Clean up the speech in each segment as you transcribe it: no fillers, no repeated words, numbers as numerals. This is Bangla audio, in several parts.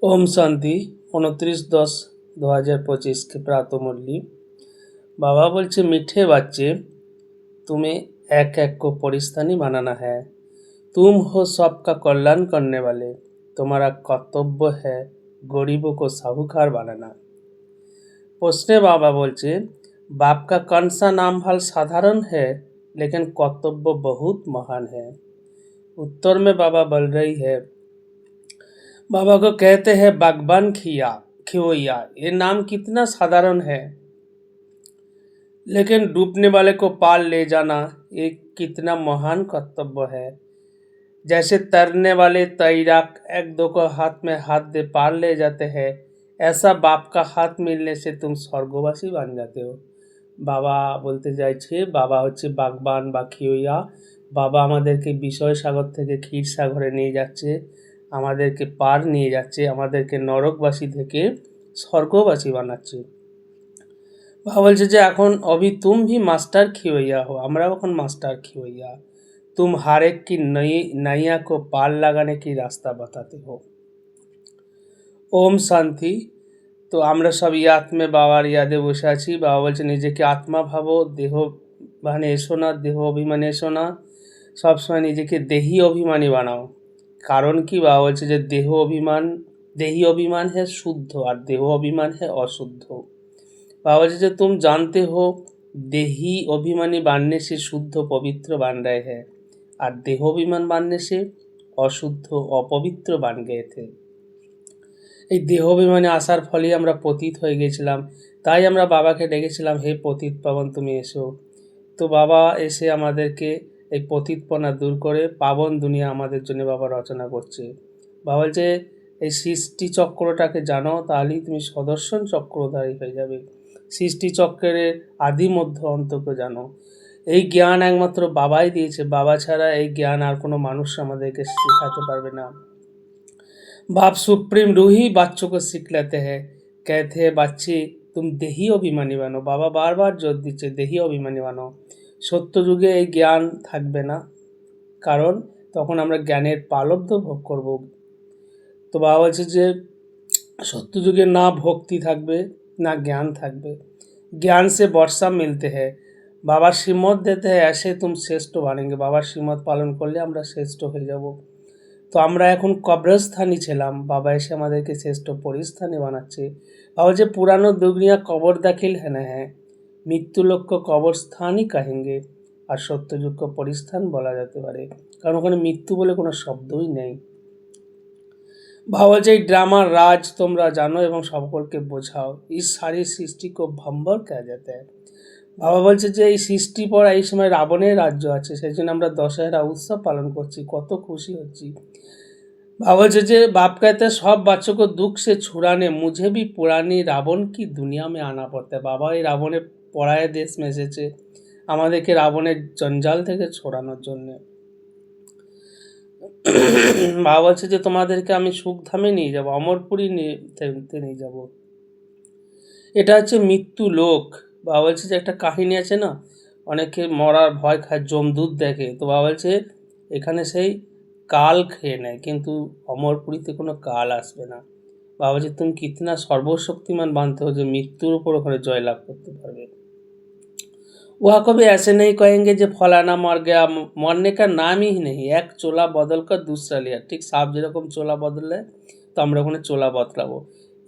ओम शांति 29/10/2025 के प्रातः मुरली। बाबा बोलছে मीठे बच्चे, तुम्हें एक एक को परिस्तानी बनाना है। तुम हो सबका कल्याण करने वाले। तुम्हारा कर्तव्य है गरीबों को साहूकार बनाना। प्रश्न बाबा बोलছে बाप का कौन सा नाम हाल साधारण है लेकिन कर्तव्य बहुत महान है। उत्तर में बाबा बोल रही है, बाबा को कहते हैं बागबान खिवैया। ये नाम कितना साधारण है लेकिन डूबने वाले को पार ले जाना ये कितना महान कर्तव्य है। जैसे तैरने वाले तैराक एक दो को हाथ में हाथ दे पार ले जाते हैं, ऐसा बाप का हाथ मिलने से तुम स्वर्गवासी बन जाते हो। বাবা বলতে চাইছে বাবা হচ্ছে বাগবান বা খিওইয়া। বাবা আমাদেরকে বিষয় সাগর থেকে ক্ষীর সাগরে নিয়ে যাচ্ছে, আমাদেরকে পার নিয়ে যাচ্ছে, আমাদেরকে নরকবাসী থেকে স্বর্গবাসী বানাচ্ছে। বাবা বলছে যে এখন অভি তুম ভি মাস্টার খিওইয়া হো, আমরাও এখন মাস্টার খিওইয়া। तुम हर एक की नैया को पार लगाने की रास्ता बताते हो। ओम शांति। তো আমরা সব আত্মে বাবার ইয়াদে বসে আছি। বাবা বলছে নিজেকে আত্মা ভাবো, দেহ মানে এসো না, দেহ অভিমানে এসো না, সবসময় নিজেকে দেহি অভিমানী বানাও। কারণ কি বাবা বলছে যে দেহি অভিমান হ্যাঁ শুদ্ধ আর দেহ অভিমান হ্যাঁ অশুদ্ধ। बाबा जी जो तुम जानते हो देही अभिमानी बनने से शुद्ध पवित्र बन रहे हैं और देहोभिमान बनने से अशुद्ध अपवित्र बन गए थे। এই দেহভিমানে আসার ফলেই আমরা পতিত হয়ে গেছিলাম। তাই আমরা বাবাকে ডেকেছিলাম, হে পতিত পাবন তুমি এসো। তো বাবা এসে আমাদেরকে এই পতিতপনা দূর করে পাবন দুনিয়া আমাদের জন্য বাবা রচনা করছে। বাবা বলছে এই সৃষ্টি চক্রটাকে জানো, তাহলেই তুমি সদর্শন চক্রধারী হয়ে যাবে। সৃষ্টি চক্রের আদি মধ্য অন্তকে জানো। এই জ্ঞান একমাত্র বাবাই দিয়েছে। বাবা ছাড়া এই জ্ঞান আর কোনো মানুষ আমাদেরকে শেখাতে পারবে না। बाप सुप्रीम रूह ही बच्चों को सिखलाते हैं, कहते हैं बच्चे तुम देही अभिमानी बानो। बाबा बार बार जोर দিচ্ছে দেহি অভিমানী বানো। সত্য যুগে এই জ্ঞান থাকবে না, কারণ তখন আমরা জ্ঞানের পালব্ধ ভোগ করব। তো বাবা বলছে যে সত্য যুগে না ভক্তি থাকবে না জ্ঞান থাকবে। জ্ঞান से वर्षा मिलते हैं। বাবার শ্রীমত देते हैं ऐसे तुम श्रेष्ठ बनेंगे। বাবার শ্রীমত পালন করলে আমরা শ্রেষ্ঠ হয়ে যাব। তো আমরা এখন কবরস্থানই ছিলাম, বাবা এসে আমাদেরকে শ্রেষ্ঠ পরিস্থানে বানাচ্ছে। বাবা যে পুরানো দুনিয়া কবর দাখিল है ना है, মৃত্যু লোককে কবরস্থানই কাহেঙ্গে। আর সত্যযুগ পরিস্থান বলা যেতে পারে, কারণ ওখানে মৃত্যু বলে কোনো শব্দই নেই। বাবা যে ড্রামার রাজ তোমরা জানো এবং সকলকে বোঝাও। এই সারি সৃষ্টি কো ভম্বর কে যেতে হয়। বাবা বলছে যে এই সৃষ্টি পর এই সময় রাবণের রাজ্য আছে, সেই জন্য আমরা দশহরা উৎসব পালন করছি, কত খুশি হচ্ছি। बाबा बोलছে যে बाप कहते हैं सब बच्चों को दुख से छुड़ाने मुझे भी पुरानी रावण की दुनिया में आना पड़ता है। বাবা এই রাবণের পরায় দেশ में এসেছে আমাদেরকে রাবণের জঞ্জাল থেকে ছড়ানোর জন্য। বাবা বলছে যে তোমাদেরকে আমি সুখধামে নিয়ে যাব, অমরপুরী নিয়ে যাব। এটা হচ্ছে মৃত্যু লোক। বাবা বলছে যে একটা কাহিনী আছে না, অনেকে মরার ভয় খায়, যমদূত দেখে। তো বাবা বলছে এখানে সেই কাল খেয়ে নেয়, কিন্তু অমরপুরীতে কোনো কাল আসবে না। বাবা বলছে তুমি কিতনা সর্বশক্তিমান বানতে हो जो মৃত্যুর উপর ওখানে জয়লাভ করতে পারবে। वह कभी ऐसे नहीं कहेंगे যে फलाना मर गया, मरने का नाम ही नहीं। এক চোলা বদল कर दूसरा लिया। ঠিক সাপ যেরকম চোলা বদলে তো আমরা ওখানে চোলা বদলাবো।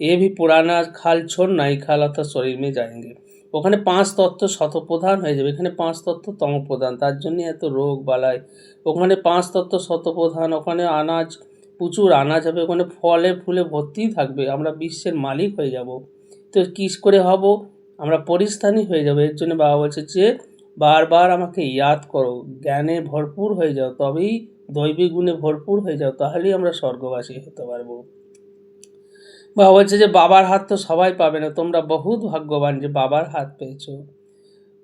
এ ভি পুরানা খাল ছোড় নাই খাল অর্থাৎ শরীর में जाएंगे। ওখানে পাঁচ তত্ত্ব শতপ্রধান হয়ে যাবে, এখানে পাঁচ তত্ত্ব তমপ্রধান, তার জন্য এত রোগ বালাই। ওখানে পাঁচ তত্ত্ব শতপ্রধান, ওখানে আনাজ প্রচুর আনাজ হবে, ওখানে ফলে ফুলে ভর্তি থাকবে, আমরা বিশ্বের মালিক হয়ে যাব। তো কী করে হব, আমরা পরিস্থানী হয়ে যাব। এর জন্য বাবা বলছে যে বারবার আমাকে ইয়াদ করো, জ্ঞানে ভরপুর হয়ে যাও, তবেই দৈবিক গুণে ভরপুর হয়ে যাও, তাহলেই আমরা স্বর্গবাসী হতে পারবো। বাবা বলছে যে বাবার হাত তো সবাই পাবে না, তোমরা বহুত ভাগ্যবান যে বাবার হাত পেয়েছো।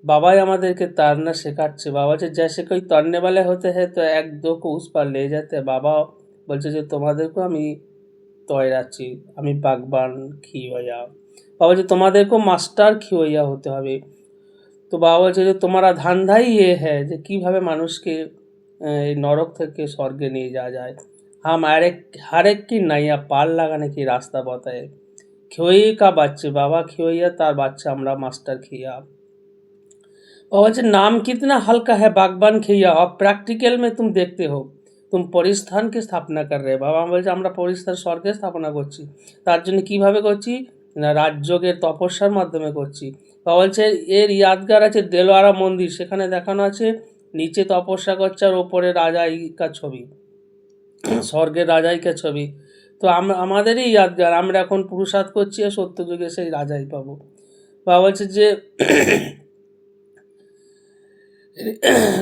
বাবাই আমাদেরকে তারনা শেখাচ্ছে। বাবা যে जैसे कोई तैरने वाले होते हैं तो एक दो को उस पार ले जाते हैं। বাবা বলছে যে তোমাদেরকেও আমি তয়রাচ্ছি, আমি বাগবান খিওয়া। বাবা যে তোমাদেরকেও মাস্টার খিওয়া হতে হবে। তো বাবা বলছে যে তোমারা ধান্ধাই এ হ্যাঁ যে কীভাবে মানুষকে এই নরক থেকে স্বর্গে নিয়ে যাওয়া যায়। हम हर एक की नैया पार लागाने की रास्ता बताए। खियोई का बच्चे बाबा खियोइया तार बाচ্চা আমরা मास्टर खिया। और जो नाम कितना हल्का है बागबान खिया, और प्रैक्टिकल में तुम देखते हो तुम পরিস্থান की स्थापना कर रहे বাবা বলছে আমরা পরিস্থান স্বর্গের স্থাপনা করছি। তার জন্য কিভাবে করছি না রাজযোগের তপস্যার মাধ্যমে করছি। বাবা বলছে এর ইয়াদগার আছে দেলোয়ারা মন্দির, সেখানে দেখানো আছে নিচে তপস্যা করছে আর ওপরে রাজাইকা ছবি, স্বর্গের রাজাইকা ছবি। তো আমরা আমাদেরই ইয়াদগার, আমরা এখন পুরুষার্থ করছি আর সত্য যুগে সেই রাজাই পাবো। বাবা বলছে যে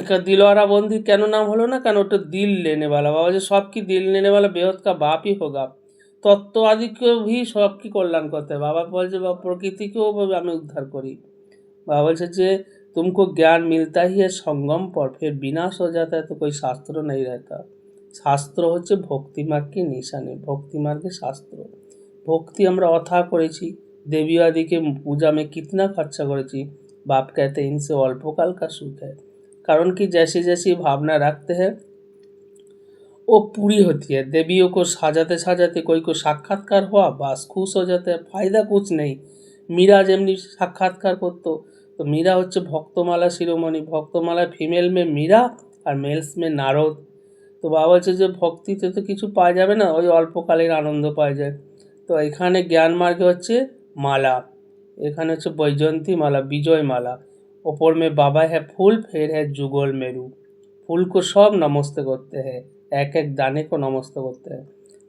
का दिलवारा बंदी क्यों नाम हलो ना, कारण ওটা दिल लेने वाला। बाबा जी सब की दिल लेने वाला बेहद का बाप ही होगा। तत्व आदि को भी सब की कल्याण करते हैं। बाबा बोलছে प्रकृति को हमें उद्धार करी। बाबा बोलছে যে तुमको ज्ञान मिलता ही है संगम पर, फिर विनाश हो जाता है तो कोई शास्त्र नहीं रहता। शास्त्र হচ্ছে ভক্তি মার্গ की निशानी, भक्ति मार्ग के शास्त्र। भक्ति আমরা অথা করেছি, देवी आदि के पूजा में कितना खर्चा করেছি। बाप कहते हैं इनसे अल्पकाल का सुख है, कारण कि जैसी जैसी भावना रखते हैं वो पूरी होती है। देवियों को साजाते साजाते कोई को साक्षात्कार हुआ बस खुश हो जाते हैं, फायदा कुछ नहीं। मीरा जेमनी साक्षात्कार करतो, तो मीरा হচ্ছে ভক্তমালা শিরোমণি, ভক্তমালা ফিমেল में मीरा আর মেলস में নারদ। তো বাবা বলছে যে ভক্তিতে তো কিছু পাওয়া যাবে না, ওই অল্পকালের আনন্দ পাওয়া যায়। তো এখানে জ্ঞান মার্গে হচ্ছে মালা, এখানে হচ্ছে বৈজয়ন্তী माला, विजय माला। ऊपर में बाबा है फूल, फिर है जुगल मेरू। फूल को सब नमस्ते करते हैं, एक एक दाने को नमस्ते करते हैं।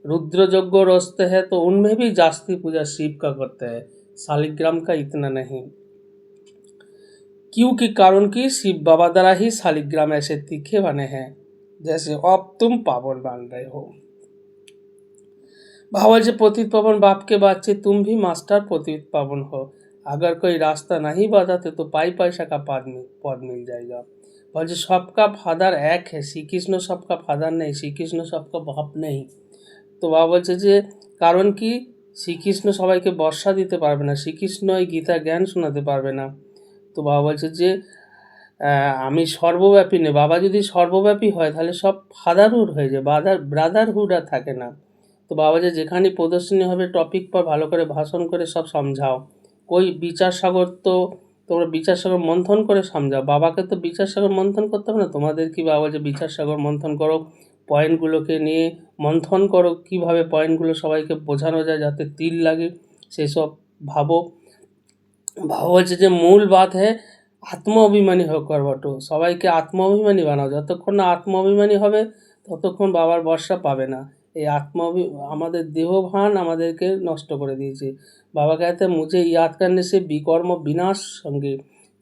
रुद्र यज्ञ रचते हैं तो उनमें भी जास्ती पूजा शिव का करते हैं, शालिग्राम का इतना नहीं। क्योंकि कारण कि शिव बाबा द्वारा ही शालिग्राम ऐसे तीखे बने हैं जैसे अब तुम पावन बन रहे हो। बाबा जी पतित पावन बाप के बच्चे तुम भी मास्टर पतित पावन हो। अगर कोई रास्ता नहीं बताते तो पाई पैसा का पद मिल जाएगा। बोले सबका फादर एक है, श्री कृष्ण सबका फादर नहीं, श्री कृष्ण सबका बाप नहीं। तो बाबा বলছে যে কারণ কি শ্রীকৃষ্ণ সবাইকে বর্ষা দিতে পারবে না, শ্রীকৃষ্ণ এই গীতা জ্ঞান শোনাতে পারবে না। তো বাবা বলছে যে আমি সর্বব্যাপী নেই। বাবা যদি সর্বব্যাপী হয় তাহলে সব ফাদারহুড হয়ে যায়, ব্রাদারহুড আর থাকে না। তো বাবা যে যেখানে প্রদর্শনী হবে টপিক पर ভালো করে ভাষণ করে সব समझाओ। कोई বিচার সাগর তো তোমরা বিচার সাগর মন্থন করে समझाओ। বাবাকে তো বিচার সাগর মন্থন করতে হবে না, তোমাদের কি বাবা যে বিচার সাগর মন্থন করো, পয়েন্টগুলোকে নিয়ে মন্থন করো, কীভাবে পয়েন্টগুলো সবাইকে বোঝানো যায় যাতে তিল লাগে সেসব ভাবো। বাবা বলছে যে মূল বাত है আত্ম অভিমানী হোক বটো, সবাইকে আত্ম অভিমানী বানাও। যতক্ষণ না আত্ম অভিমানী হবে ততক্ষণ বাবার বর্ষা পাবে না। এই আমাদের দেহভান আমাদেরকে নষ্ট করে দিয়েছে। बाबा कहते हैं मुझे याद करने से विकर्म विनाश होंगे।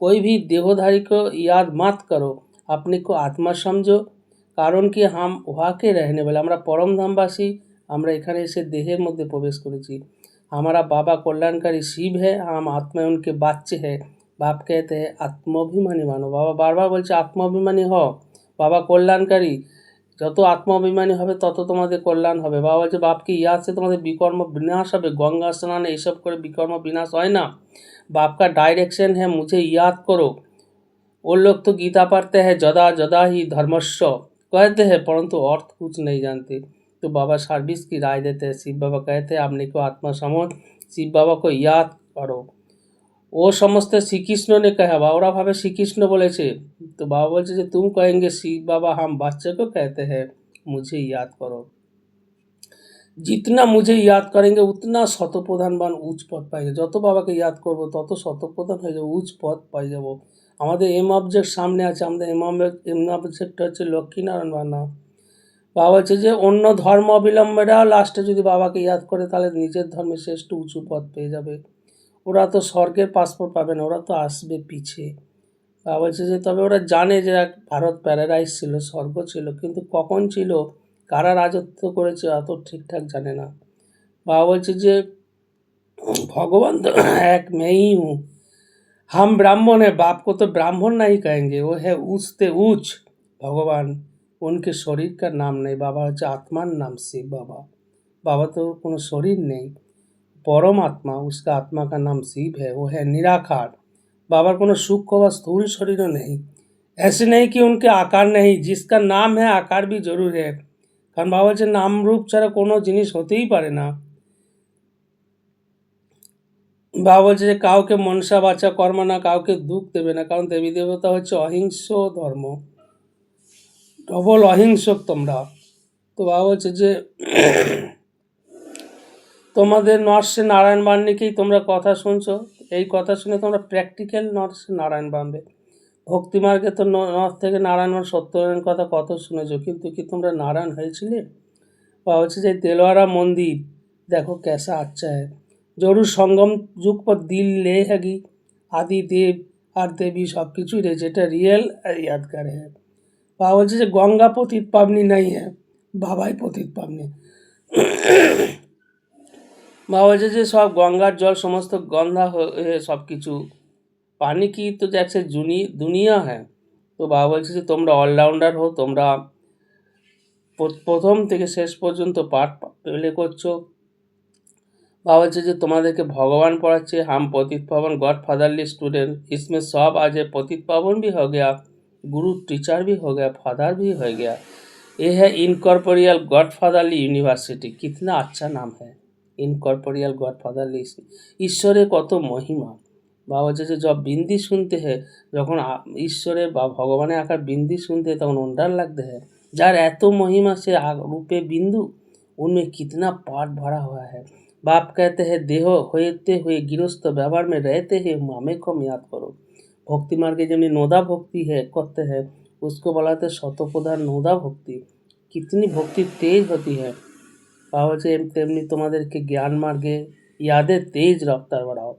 कोई भी देहधारी को याद मत करो, अपने को आत्मा समझो, कारण कि हम वहाँ के रहने वाले, আমরা পরম ধামবাসী। আমরা এখানে এসে দেহের মধ্যে প্রবেশ করেছি। हमारा बाबा कल्याणकारी शिव है, हम आत्मा उनके बच्चे हैं। बाप कहते हैं आत्माभिमानी मानो। बाबा बार बार बोलছে आत्माभिमानी हो, बाबा कल्याणकारी। যত আত্মাভিমানী হবে তত তোমাদের কল্যাণ হবে। বাবা বলছে বাপকে ইয়াদ से তোমাদের বিকর্ম বিনাশ হবে। গঙ্গা স্নান এইসব করে বিকর্ম বিনাশ হয় না। बाप का डायरेक्शन है मुझे याद करो। वो लोग तो गीता पढ़ते हैं जदा जदा ही धर्मस्व कहते हैं, परंतु अर्थ कुछ नहीं जानते। तो बाबा सर्विस की राय देते हैं। शिव बाबा कहते हैं अपने को आत्मा समझ, शिव बाबा को याद करो। ও সমস্ত শ্রীকৃষ্ণ ने कहा, बाबा भावे श्रीकृष्ण बोलेছে। तो बाबा बोलছে যে तुम कहेंगे शिव बाबा हम बच्चे को कहते हैं मुझे याद करो। जितना मुझे याद करेंगे उतना শতপ্রধানবান উচ্চ পদ পাইবে। যত বাবাকে ইয়াদ করব তত শতপ্রধান হয়ে যাব, উচ্চ পদ পাই যাব। আমাদের এম অবজেক্ট সামনে আছে, আমাদের এম অবজেক্ট হচ্ছে লক্ষ্মীনারায়ণ বানা। বাবা বলছে যে অন্য ধর্ম অবলম্বীরা লাস্টে যদি বাবাকে ইয়াদ করে তাহলে নিজের ধর্মে শ্রেষ্ঠ উঁচু পদ পেয়ে যাবে। ওরা তো স্বর্গের পাসপোর্ট পাবে না, ওরা তো আসবে পিছে। বাবা বলছে যে তবে ওরা জানে যে এক ভারত প্যারাডাইস ছিল, স্বর্গ ছিল, কিন্তু কখন ছিল, কারা রাজত্ব করেছে অত ঠিকঠাক জানে না। বাবা বলছে যে भगवान तो एक मैं ही हूँ, हम ब्राह्मण है, बाप को तो ब्राह्मण नहीं कहेंगे, वो है उच्च ते उच्च भगवान। उनके शरीर का नाम नहीं, बाबा হচ্ছে आत्मार नाम शिव बाबा। बाबा तो কোনো शरीर नहीं, परम आत्मा, उसका आत्मा का नाम शिव है, वो है निराकार। बाबा कोनो सूक्ष्म व स्थूल शरीर नहीं। ऐसे नहीं कि उनके आकार नहीं, जिसका नाम है आकार भी जरूर है। কারণ বাবা বলছে নাম রূপ ছাড়া কোনো জিনিস হতেই পারে না। বাবা বলছে যে কাউকে মনসা বাচা কর্ম না, কাউকে দুঃখ দেবে না, কারণ দেবী দেবতা হচ্ছে অহিংস ধর্ম, ডবল অহিংসক তোমরা। তো বাবা বলছে যে তোমাদের নরসে নারায়ণ বাণীকেই তোমরা কথা শুনছো, এই কথা শুনে তোমরা প্র্যাকটিক্যাল নরসে নারায়ণ বানবে। ভক্তিমার্গে তো নর থেকে নারায়ণ সত্যনারায়ণ কথা কত শুনেছো, কিন্তু কি তোমরা নারায়ণ হয়েছিলে? বা হচ্ছে যে तेलवाड़ा मंदिर देखो कैसा अच्छा है, जरूर संगम যুগ পর দিল ले हैगी, आदि देव আর দেবী সব কিছুই রয়েছে, এটা রিয়েল আর यादगार है। বাবা বলছে যে গঙ্গা পতিত পাবনি নাই হ্যাঁ, বাবাই পতিত পাবনি। বাবা বলছে যে সব গঙ্গার জল সমস্ত গন্ধা হয়ে সব কিছু, পানি কি তো जैसे दुनिया है। তো বাবা বলছে যে তোমরা অলরাউন্ডার হো, তোমরা প্রথম থেকে শেষ পর্যন্ত পাঠ প্লে করছো। बाबा বলছে যে তোমাদেরকে भगवान पढ़ाচ্ছে, हम पतित पावन गॉड फादरली स्टूडेंट, इसमें सब आज पतित पावन भी हो गया, गुरु टीचर भी हो गया, फादर भी हो गया। ये है इनकॉर्पोरियल गॉड फादरली यूनिवर्सिटी। कितना अच्छा नाम है इनकॉर्पोरियल गॉड फादरली। ঈশ্বরের কত মহিমা। বাবা বলছে যে जब बिंदी सुनते हैं, যখন ঈশ্বরের বা ভগবানের আকার बिंदी सुनते हैं তখন ওন্ডার लगते हैं, যার এত মহিমা সে रूपे बिंदु, उनमें कितना पाठ भरा हुआ है। बाप कहते हैं देह होते हुए गृहस्थ व्यवहार में रहते हुए मामे को याद करो। भक्ति मार्गे जमनी नोदा भक्ति है करते हैं, उसको बोलाते शतप्रधान नोदा भक्ति। कितनी भक्ति तेज होती है। बाबा जी तेमनी तुम्हादेरके ज्ञान मार्गे यादें तेज रफ्तार बढ़ाओ।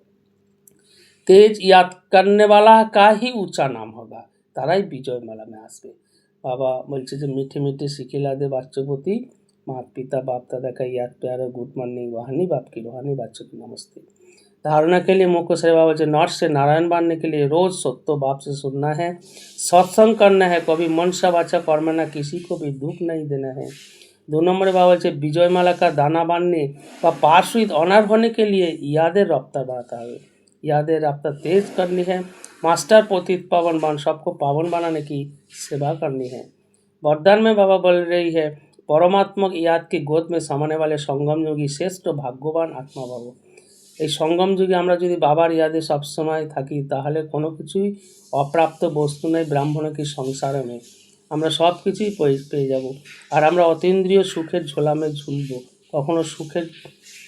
तेज याद करने वाला का ही ऊंचा नाम होगा, ताराई विजय माला में आसবে। बाबा বলছে যে मीठे मीठे शिखिलादे बाच्चोपति, माता पिता बाप दादा का याद प्यार और गुड मॉर्निंग वाहनी बाप की रूहानी बच्चों की नमस्ते। धारणा के लिए मुख्य से बाबा जी नॉर्थ से नारायण बनने के लिए रोज सत्य बाप से सुनना है, सत्संग करना है, कभी मनसा वाचा कर्म ना, किसी को भी दुख नहीं देना है। 2 नंबर बाबा जी विजय माला का दाना बांधने व पास विद ऑनर होने के लिए यादें रफ्तार बढ़ाता है, यादें रफ्तार तेज करनी है। मास्टर पतित पावन बन, सबको पावन बनाने की सेवा करनी है। वरदान में बाबा बोल रही है परमात्मक याद की गोद में समाने वाले संगम योगी श्रेष्ठ भाग्यवान आत्मा बाबू। এই সঙ্গম যুগে আমরা যদি বাবার ইয়াদে সবসময় থাকি তাহলে কোনো কিছুই অপ্রাপ্ত বস্তু নেই, ব্রাহ্মণ কি সংসারে নেই, আমরা সব কিছুই পেয়ে যাব। আর আমরা অতীন্দ্রিয় সুখের ঝোলামে ঝুলব, কখনো সুখের,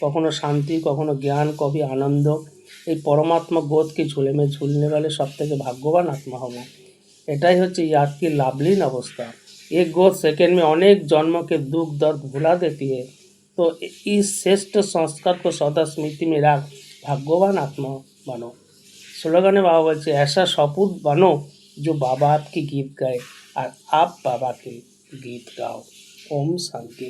কখনো শান্তি, কখনো জ্ঞান, কবি আনন্দ। এই পরমাত্মা গোদকে ঝুলে में झूलने वाले সব থেকে ভাগ্যবান আত্মা হব। এটাই হচ্ছে याद की लाभलीन अवस्था। एक गोद सेकेंड में अनेक जन्मों के दुख दर्द भुला देती है। तो इस श्रेष्ठ संस्कार को सदा स्मृति में रख भाग्यवान आत्मा बनो। स्लोगने बाबा बोलছে ऐसा सपूत बनो जो बाबा आपकी गीत गाए और आप बाबा के गीत गाओ। ओम शांति।